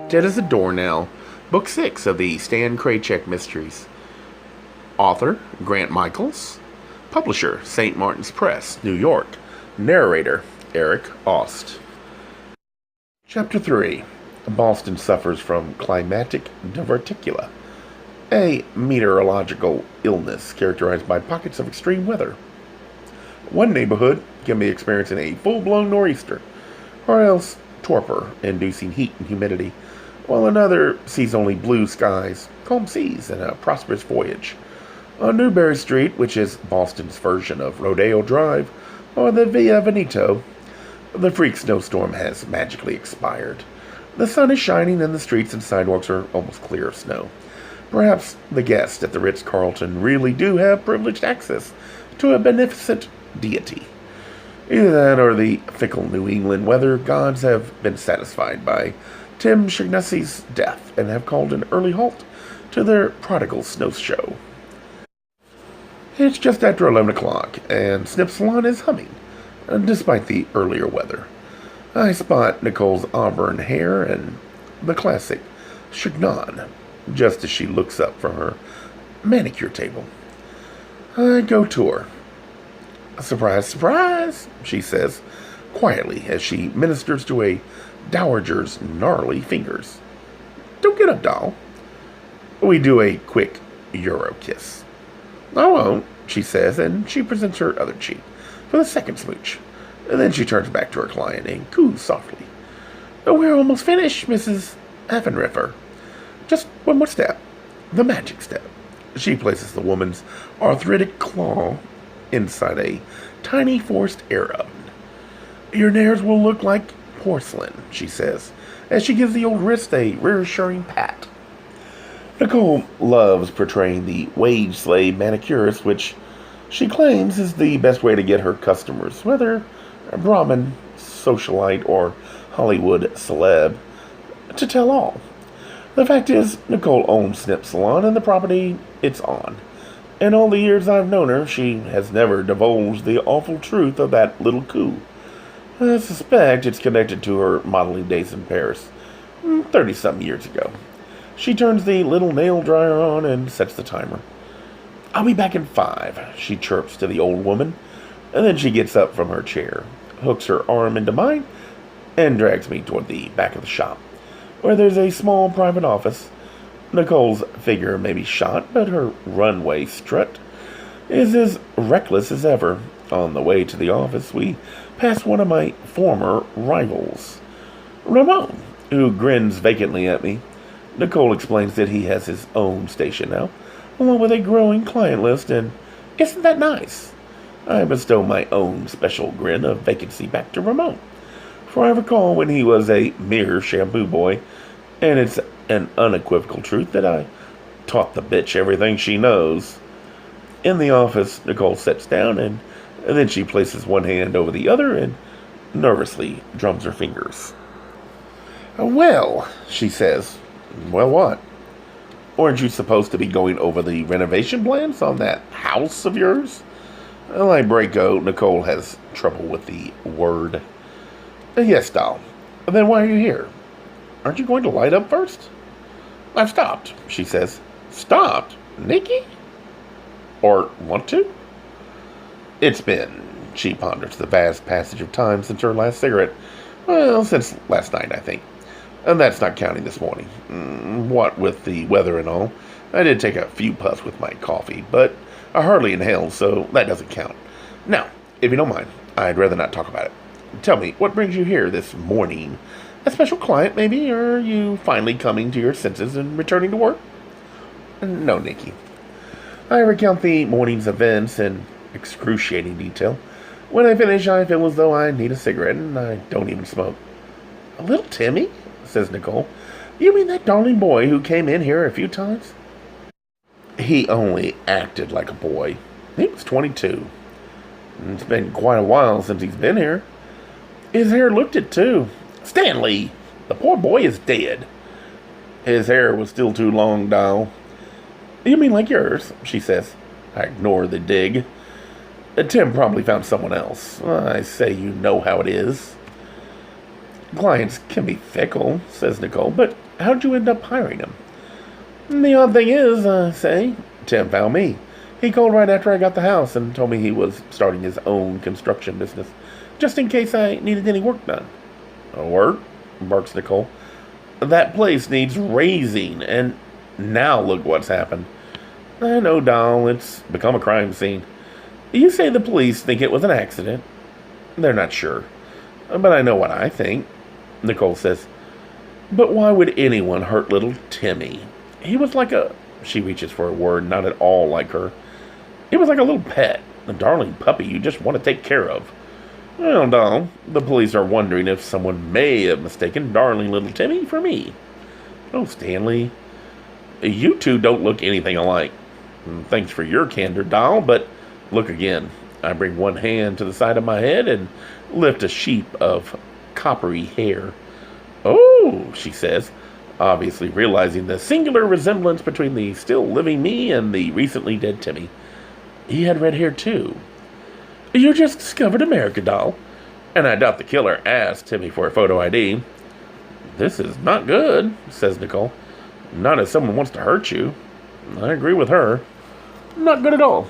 Dead as a Doornail, Book 6 of the Stan Kraychik Mysteries. Author, Grant Michaels. Publisher, St. Martin's Press, New York. Narrator, Eric Aust. Chapter 3. Boston suffers from climatic diverticula, a meteorological illness characterized by pockets of extreme weather. One neighborhood can be experiencing a full-blown nor'easter, or else torpor, inducing heat and humidity, while another sees only blue skies, calm seas, and a prosperous voyage. On Newbury Street, which is Boston's version of Rodeo Drive, or the Via Veneto, the freak snowstorm has magically expired. The sun is shining and the streets and sidewalks are almost clear of snow. Perhaps the guests at the Ritz-Carlton really do have privileged access to a beneficent deity. Either that or the fickle New England weather gods have been satisfied by Tim Shagnussi's death and have called an early halt to their prodigal snow show. It's just after 11 o'clock, and Snip Salon is humming, despite the earlier weather. I spot Nicole's auburn hair and the classic chignon just as she looks up from her manicure table. I go to her. "Surprise, surprise," she says, quietly as she ministers to a dowager's gnarly fingers. "Don't get up, doll." We do a quick Euro kiss. "I won't," she says, and she presents her other cheek for the second smooch. And then she turns back to her client and coos softly. "We're almost finished, Mrs. Effenriffer. Just one more step. The magic step." She places the woman's arthritic claw inside a tiny forced air oven. "Your nails will look like porcelain," she says, as she gives the old wrist a reassuring pat. Nicole loves portraying the wage slave manicurist, which she claims is the best way to get her customers, whether a Brahmin, socialite, or Hollywood celeb, to tell all. The fact is, Nicole owns Snip Salon and the property it's on. In all the years I've known her, she has never divulged the awful truth of that little coup. I suspect it's connected to her modeling days in Paris, 30-something years ago. She turns the little nail dryer on and sets the timer. "I'll be back in 5, she chirps to the old woman, and then she gets up from her chair, hooks her arm into mine, and drags me toward the back of the shop, where there's a small private office. Nicole's figure may be shot, but her runway strut is as reckless as ever. On the way to the office, we pass one of my former rivals, Ramon, who grins vacantly at me. Nicole explains that he has his own station now, along with a growing client list, and isn't that nice? I bestow my own special grin of vacancy back to Ramon, for I recall when he was a mere shampoo boy, and it's an unequivocal truth that I taught the bitch everything she knows. In the office, Nicole sits down, and then she places one hand over the other and nervously drums her fingers. "Well," she says. "Well, what? Weren't you supposed to be going over the renovation plans on that house of yours?" Like Branco, Nicole has trouble with the word. "Yes, doll. Then why are you here? Aren't you going to light up first?" "I've stopped," she says. "Stopped? Nikki? Or want to?" It's been, she ponders the vast passage of time since her last cigarette. Well, since last night, I think. And that's not counting this morning. What with the weather and all. I did take a few puffs with my coffee, but I hardly inhaled, so that doesn't count. Now, if you don't mind, I'd rather not talk about it. Tell me, what brings you here this morning? A special client, maybe? Or are you finally coming to your senses and returning to work?" "No, Nikki." I recount the morning's events in excruciating detail. When I finish, I feel as though I need a cigarette, and I don't even smoke. "A little Timmy?" says Nicole. "You mean that darling boy who came in here a few times?" "He only acted like a boy. He was 22. It's been quite a while since he's been here. His hair looked it, too. Stanley! The poor boy is dead. His hair was still too long, doll." "You mean like yours?" she says. I ignore the dig. "Tim probably found someone else. I say, you know how it is." "Clients can be fickle," says Nicole, "but How'd you end up hiring him? The odd thing is, Tim found me. He called right after I got the house and told me he was starting his own construction business, just in case I needed any work done. Work? Barks Nicole. That place needs raising, and now look what's happened. I know, doll, it's become a crime scene. You say the police think it was an accident. They're not sure. But I know what I think. Nicole says, but why would anyone hurt little Timmy? He was like a... She reaches for a word not at all like her. He was like a little pet, a darling puppy you just want to take care of. Well, doll, the police are wondering if someone may have mistaken darling little Timmy for me. Oh, Stanley, you two don't look anything alike. Thanks for your candor, doll, but look again. I bring one hand to the side of my head and lift a sheep of coppery hair. Oh, she says, obviously realizing the singular resemblance between the still living me and the recently dead Timmy. He had red hair, too. You just discovered America, doll. And I doubt the killer asked Timmy for a photo ID. This is not good, says Nicole. Not if someone wants to hurt you. I agree with her. Not good at all.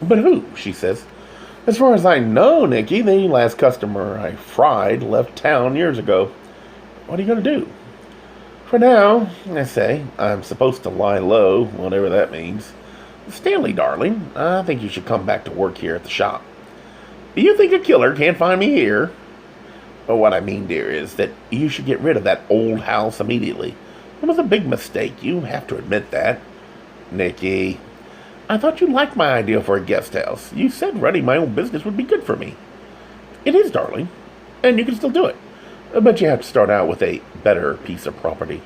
But who? She says. As far as I know, Nikki, the last customer I fried left town years ago. What are you going to do? For now, I say, I'm supposed to lie low, whatever that means. Stanley, darling, I think you should come back to work here at the shop. You think a killer can't find me here? But what I mean, dear, is that you should get rid of that old house immediately. It was a big mistake. You have to admit that. Nikki, I thought you liked my idea for a guest house. You said running my own business would be good for me. It is, darling, and you can still do it. But you have to start out with a better piece of property.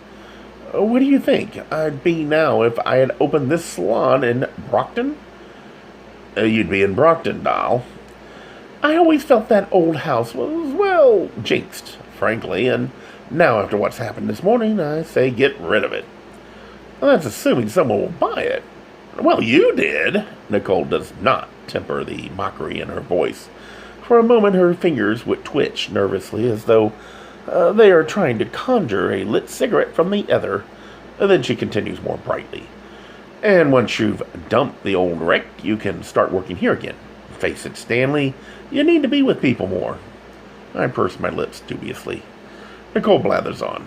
What do you think I'd be now if I had opened this salon in Brockton? You'd be in Brockton, doll. I always felt that old house was, well, jinxed, frankly, and now after what's happened this morning, I say get rid of it. That's assuming someone will buy it. Well, you did. Nicole does not temper the mockery in her voice. For a moment, her fingers would twitch nervously as though they are trying to conjure a lit cigarette from the ether. Then she continues more brightly. And once you've dumped the old wreck, you can start working here again. Face it, Stanley, you need to be with people more. I purse my lips dubiously. Nicole blathers on.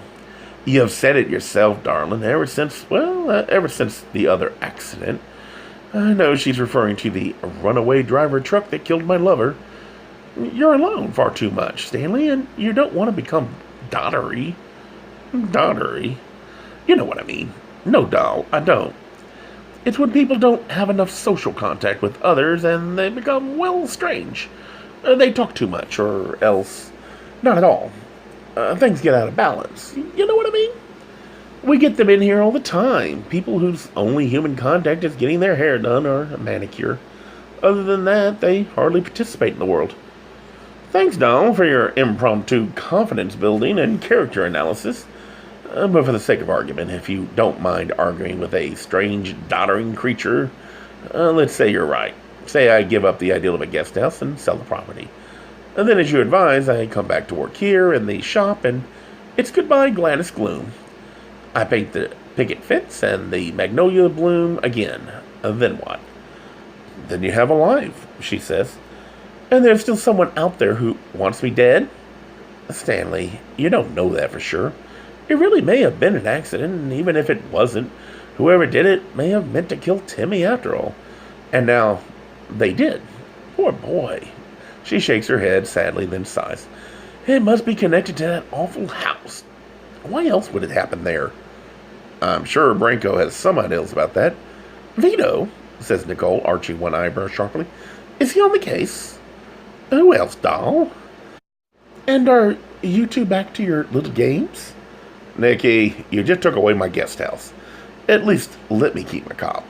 You have said it yourself, darling, ever since the other accident. I know she's referring to the runaway driver truck that killed my lover. You're alone far too much, Stanley, and you don't want to become dottery. Dottery? You know what I mean. No, doll, I don't. It's when people don't have enough social contact with others and they become, well, strange. They talk too much, or else not at all. Things get out of balance. You know what I mean? We get them in here all the time. People whose only human contact is getting their hair done or a manicure. Other than that, they hardly participate in the world. Thanks, doll, for your impromptu confidence building and character analysis. But for the sake of argument, if you don't mind arguing with a strange, doddering creature, let's say you're right. Say I give up the ideal of a guest house and sell the property. And then, as you advise, I come back to work here in the shop, and it's goodbye Gladys Gloom. I paint the picket fence and the magnolia bloom again. Then what? Then you have a life, she says. And there's still someone out there who wants me dead? Stanley, you don't know that for sure. It really may have been an accident, and even if it wasn't, whoever did it may have meant to kill Timmy after all. And now, they did. Poor boy. She shakes her head sadly, then sighs. It must be connected to that awful house. Why else would it happen there? I'm sure Branco has some ideas about that. Vito, says Nicole, arching one eyebrow sharply. Is he on the case? Who else, doll? And are you two back to your little games? Nicky, you just took away my guest house. At least let me keep my cop.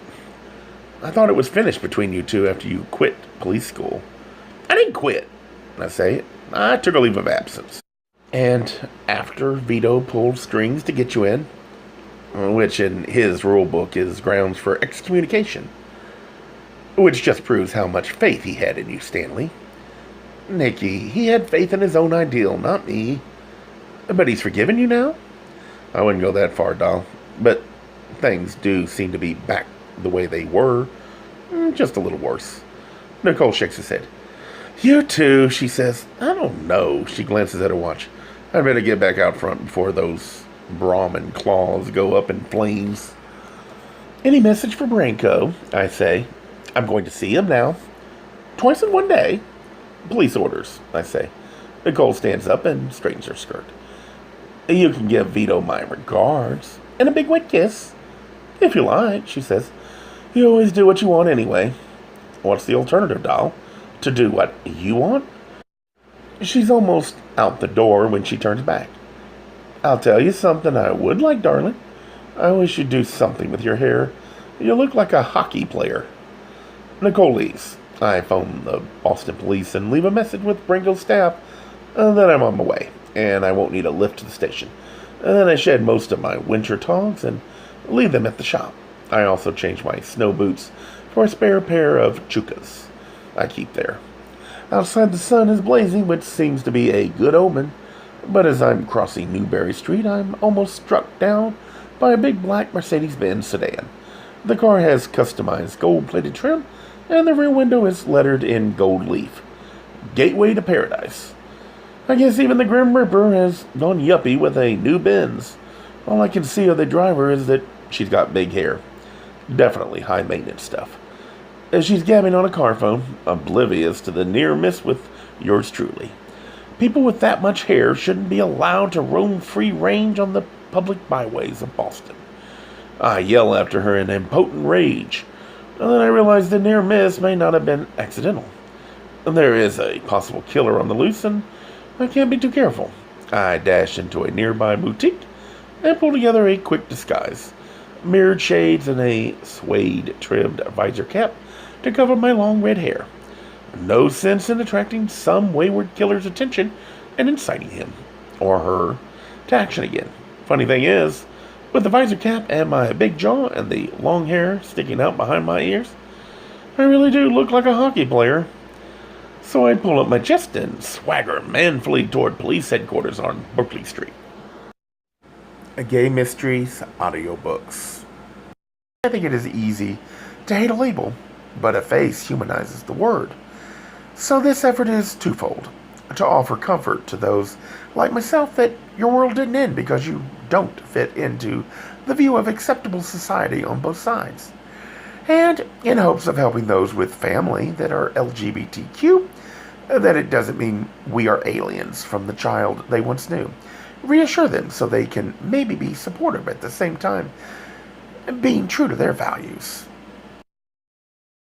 I thought it was finished between you two after you quit police school. I didn't quit, I say. I took a leave of absence. And after Vito pulled strings to get you in, which in his rule book is grounds for excommunication, which just proves how much faith he had in you, Stanley. Nicky, he had faith in his own ideal, not me. But he's forgiven you now? I wouldn't go that far, doll. But things do seem to be back the way they were. Just a little worse. Nicole shakes his head. You too, she says. I don't know. She glances at her watch. I better get back out front before those Brahmin claws go up in flames. Any message for Branco? I say. I'm going to see him now. Twice in one day? Police orders, I say. Nicole stands up and straightens her skirt. You can give Vito my regards. And a big wet kiss. If you like, she says. You always do what you want anyway. What's the alternative, doll? To do what you want? She's almost out the door when she turns back. I'll tell you something I would like, darling. I wish you'd do something with your hair. You look like a hockey player. Nicole leaves. I phone the Boston police and leave a message with Branco's staff that I'm on my way, and I won't need a lift to the station. And then I shed most of my winter togs and leave them at the shop. I also change my snow boots for a spare pair of chukas I keep there. Outside the sun is blazing, which seems to be a good omen. But as I'm crossing Newberry Street, I'm almost struck down by a big black Mercedes-Benz sedan. The car has customized gold-plated trim, and the rear window is lettered in gold leaf. Gateway to Paradise. I guess even the Grim Reaper has gone yuppie with a new Benz. All I can see of the driver is that she's got big hair. Definitely high-maintenance stuff. As she's gabbing on a car phone, oblivious to the near miss with yours truly. People with that much hair shouldn't be allowed to roam free range on the public byways of Boston. I yell after her in impotent rage. And then I realize the near miss may not have been accidental. There is a possible killer on the loose, and I can't be too careful. I dash into a nearby boutique and pull together a quick disguise. Mirrored shades and a suede-trimmed visor cap to cover my long red hair. No sense in attracting some wayward killer's attention and inciting him, or her, to action again. Funny thing is, with the visor cap and my big jaw and the long hair sticking out behind my ears, I really do look like a hockey player. So I pull up my chest and swagger manfully toward police headquarters on Berkeley Street. Gay Mysteries audiobooks. I think it is easy to hate a label, but a face humanizes the word. So this effort is twofold. To offer comfort to those like myself that your world didn't end because you don't fit into the view of acceptable society on both sides. And in hopes of helping those with family that are LGBTQ, that it doesn't mean we are aliens from the child they once knew. Reassure them so they can maybe be supportive at the same time, being true to their values.